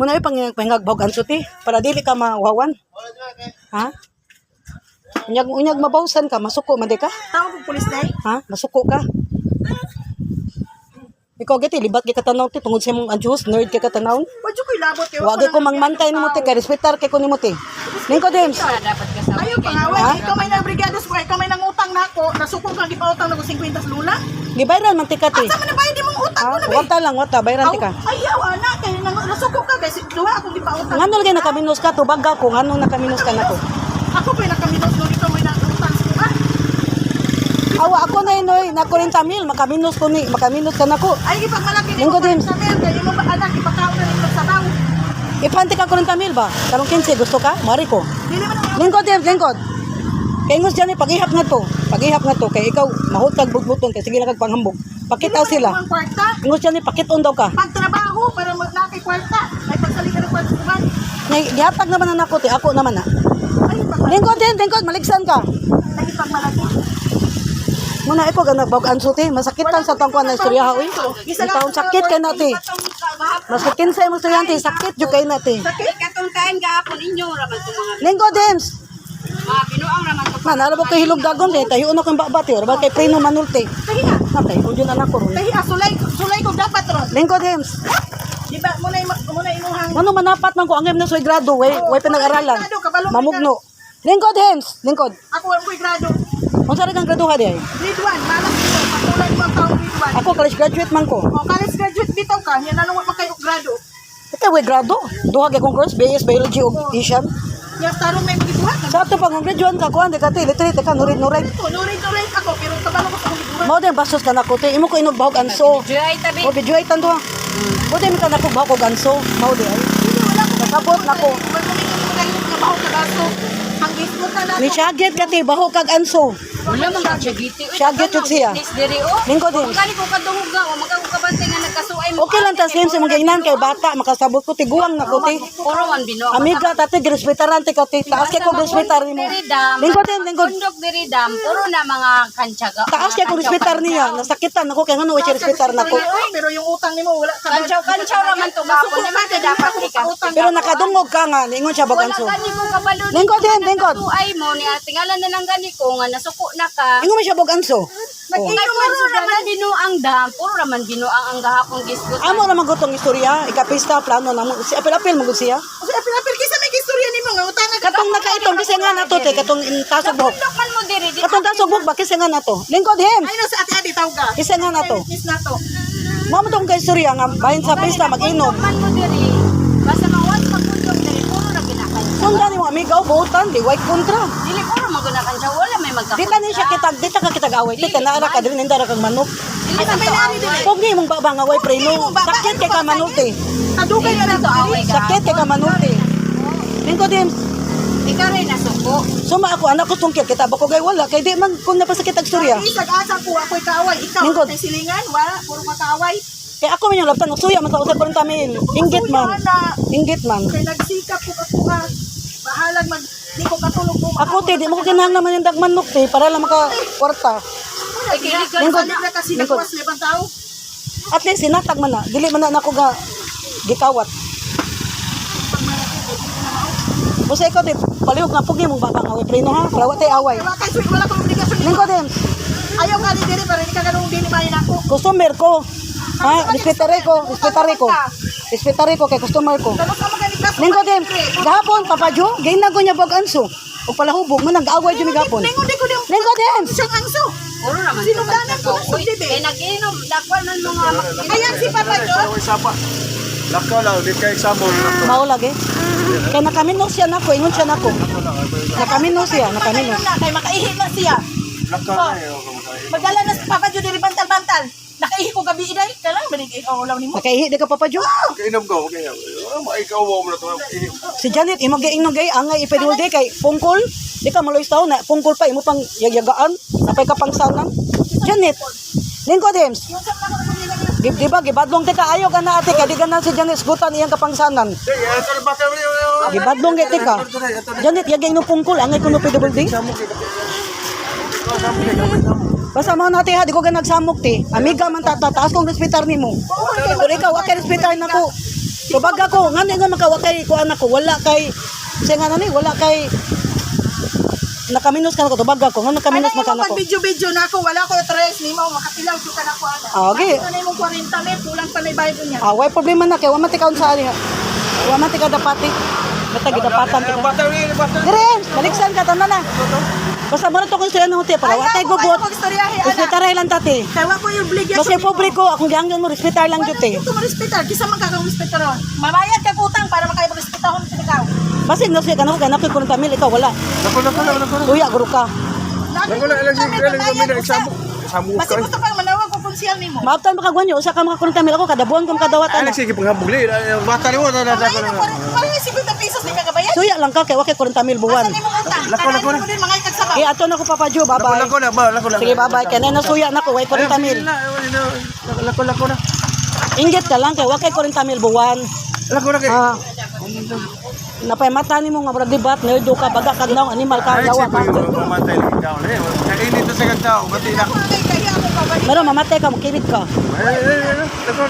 Muna ay pangingag bawg anso ti para dili ka mawawan. Ha? Unyag mabawsan ka, masuko man di ka? Tawag kong pulis na Ha? Masuko ka. Ikaw giti libat kay katanaw ti tungod sa imong adjust nerd kay katanaw. Wadyo ko'y labot kayo. Wagi ko mangmantay nimo ti kay respetar kay ko nimo ti. Ningko Dems. Ayaw pa nga, Ha? ikaw may nabrigados mo, ikaw may nangutang na ako, nasukong kang gipautang na ko 50 lula. Gibayran man ti ka ti. Asa man na bayad mo utang ko na ba? Wata lang, wata bayran ti ka. Ayaw, anak, kaya nasukong ka, guys, duha akong gipautang. Ngano lagi nakaminos ka tubag ko, ngano nakaminos ka nako. Ako pa yung nakaminos nung ikaw may nangutang sa iba. Awa ako na inoy na 40 mil makaminos ko ni, makaminos ka nako. Ay, ipag malaki Linggo din. sa mel, kaya mo ba anak, ipakaw na ito sa baw. Ipanti ka 40 mil ba? Karong 15 gusto ka? Mari ko. Dili man ang Lingkod, Dems, lingkod. Kay ngos dyan pag-ihap nga to. Pag-ihap nga to. Kay ikaw, mahutag bugbuton. Kay sige lang kagpanghambog. Pakitaw sila. ang kwarta. Ngos dyan pakiton daw ka. Pagtrabaho para nakay kwarta. Ay pagsalita ng kwarta naman. Ngay, gihatag naman na nako, ti. Ako naman na. Ay, pag Lingkod, Dems, lingkod. Maligsan ka. ipag malaki. Muna ikaw ka nagbawag anso, ti. Masakitan sa tangkuan na istorya ha, uy. Itaon sakit kay nati. Masakin sa imong estudyante, sakit jud kay nati. Katong kain gahapon inyo raman to mga Lingkod, Dems. binuang raman to. Man, alam mo kay hilog dagon, ti. Tayo uno kang babati. Or ba kay preno manulti. Kaya nga. Natay, kung yun anak ko ron. Kaya sulay ko dapat ron. Lingkod, Dems. Di ba muna imuhang. Ano manapat man ko ang na soy grado way pinag-aralan. Mamugno. Lingkod Hems, lingkod. Ako ang ko'y grado. Unsa ra kang graduha di ay? Grade 1, malas ito. Patulad mo ang taong grade 1. Ako college graduate man ko. O, college graduate bitaw ka. Yan nalungot man kayo grado. Ito way grado. Duha gyud kong course BS Biology ug Asian. Yung tarong may magibuhat. Sa ato pang graduate ka kuan di ka ti literate ka nurid-nurid. Nuray ako, pero kabalo ko sa akong gibuhat. Mao din bastos ka nako ti imo ko inog bahog anso. Joy tabi. O bijuay tan duha. Buti mi ka nako bahog og anso. Mao di ay. Hindi, wala ko. Kasabot nako. May kumikita ko kayo ng trabaho sa gaso. Ang gismo ka na. Ni syagit ka ti bahog kag anso. Wala man ka chagiti. Syagit jud siya. Diri o. Lingkod Hems. Kani ko kadungog nga o magkakabantay nga nagkasuay mo. Okay lang ta Hems imong gainan kay bata makasabot ko ti guwang nako ti. Puro man binuang. Amiga, tati, grespetarante ka, ti. Taas kay kong grespetar mo. Lingkod din, lingkod. Kundok diri dam, puro na mga kantsaga. Taas kay kong respetar niya. Nasakitan ako, kaya nga no, siya respetar na ko. Pero yung utang ni mo, wala ka. Kantsaw raman to gapon. Di man ka dapat ika. Pero nakadungog ka nga, ningon siya Wala baganso. gani ko kabalo. Lingkod din, lingkod. Ay mo ni tingalan na lang gani ko nga nasuko na ka. Ingon mo siya baganso. Kay puro raman binuang dam, puro raman binuang ang gahapon gisgot. Amo naman gutong istorya, ikapista, plano na mo. Si apil-apil mo gud siya. Kasi apil-apil kisa may istorya ni mo nga utang na Katong nakaitong, kasi nga nato, te, katong tasog buhok. Kundok man mo diri di. Katong tasog buhok ba, kasi nga nato. Lingkod hem, Ay no sa ati-ati tawag ka. kasi nga nato. Miss na to. Mamo tong kay istorya nga, bahin sa pista, mag-inom. Man mo diri. Basta mawas magkundok diri puro ra ginakan. Sunda ni mo, amiga, buutan, di, white kontra. Dili puro magunakan siya wala may magkakon. Di tanin siya kitag, di ta ka kitag-away. Di, tanaara ka, din, nindara kang manok. Dili man to away. Huwag niyo mong babang away preno. Sakit kay ka manulti. Kadugay Dili na man to away ka. Sakit kay ka manulti. Lingkod din. Ikaw rin nasuko. Suma ako, anak ko tungkil. Kita ba ko gay wala. Kay di man kung napasakit ang storya. Isag-asa ko ako'y kaaway. Ikaw, Lingkod. may silingan, wala, puro makaaway. Kay ako man yung laptan. Suya, matausap ko rin tamin. Inggit man. Inggit man. Kaya nagsikap ko ako ka. Bahalag mag, di ko katulog ko. Ako, te, di mo ko kinahang naman yung dagmanok, te. Para lang maka-kwarta. Ay kilig ka. Lingkod. Balik na kasi Lingkod. nagwas libang tao. At least, sinatag man na. Dili man na ako ga gikawat. Basta ikaw, te, palihog nga pugi mong babang away preno, ha? Para wala tayo away. Wala kay sweet, wala kong obligasyon. Lingkod din. Ayaw nga ni Diri, para hindi ka ganung dinimayin ako. Customer ko. Ha? Respetare ko. Respetare ko. Respetare ko kay customer ko. Dalos ka magaligtas. Lingkod din. Gahapon, Papa Jo, gay na ko niya bag-anso. O palahubog mo, nag-away dyan gahapon. Lingon, di ko din. Lingkod din. Siyang angso. Puro naman. Sinugdanan ko ng Uy, subdibe. kay nag-inom. Dakwan man mga makikinig. Ayan si Papa Jo. Sapa. Lakaw lang, di kay example. Mao lagi. Kaya nakaminos siya nako, ingon siya nako. Nakaminos siya, nakaminos. Kay makaihi na siya. Lakaw na yun. Magdala na si Papa Jo diri bantal-bantal. Nakaihi ko gabi iday. Kailan balik ikaw ulam nimo. Nakaihi di ka Papa Jo. Kainom ko, okay. Ikaw mo na ito. Si Janet, imo gay inog gay angay ipedulde kay pungkol. Di ka maloy taw na pungkol pa imo pang yagyagaan, napay ka pang sanan. Janet. Lingkod Hems. Di ba gibadlong te ka ayo ka na ate kay di ka na si Janet gutan iyang kapangsanan. Sige, ito na bata mo yun. Gibadlong kay te ka. Janet yagay no pungkol angay kuno PWD. Basta mo natin ha, di ko ganag samok ti. Amiga man tataas kong respetar nimo. Pero ikaw, wa kay respetar nako. Tubag ako, nga nga makawa kay kuan ako, wala kay siya nga nani, wala kay nakaminos ka ako, tubag ako, nga nakaminos Ano makan yung ako. video na ako, wala ko tres ni mo, makatilaw ko ka na ko ana. Ah, okay. Ano yung 40 met, kulang pa na Bible niya. Ah, way problema na kay wa man tikaon sa ani. Wa man tika dapati. Matag dapatan tika. Bata. Dire, baliksan ka tanan na. Basta mo na to kung sila ng hotel para wa tay gugot. Ay, istoryahe ana. Respetar lang tate. Kaya ko yung obligation. Kasi publiko, akong gihanggan mo respetar lang jud eh. Ito mo respetar, kisa man kakang respetar ron. Mamayad ka putang para makaipagrespetahon sa ikaw. Basta no siya kanako kanako kun tamil ikaw wala. Lako. Kuya guru ka. Lako na lang kami na example. Samu Basi ka. mo ito pang manawag ko konsyal ni mo. Maabtan makagwanyo usa ka makakunon tamil ako kada buwan ko makadawat ana. Alex sige panghambog li. Bata ni mo na Parang 50 pesos di ka kabayad. Suya lang ka kay wa kay kunon tamil buwan. Saan mo utang? Lako na. Mo din mga ikagsabaw. Eh ato na ko papadyo, bye-bye. Lako na. Sige, bye-bye. Kaya na nasuya na ko, way kunon tamil. Lako na. Inggit ka lang kay wa kay kunon tamil buwan. Lako na kay. Ah. Napay mata nimo nga brad debat, nerdo ka baga kag naong animal ka Alex gawa sige ka. mamatay lang ikaw. Kainit sa kagtao. Bati na. Kaya ako babalik. Pero mamatay ka, makinig ka. Lako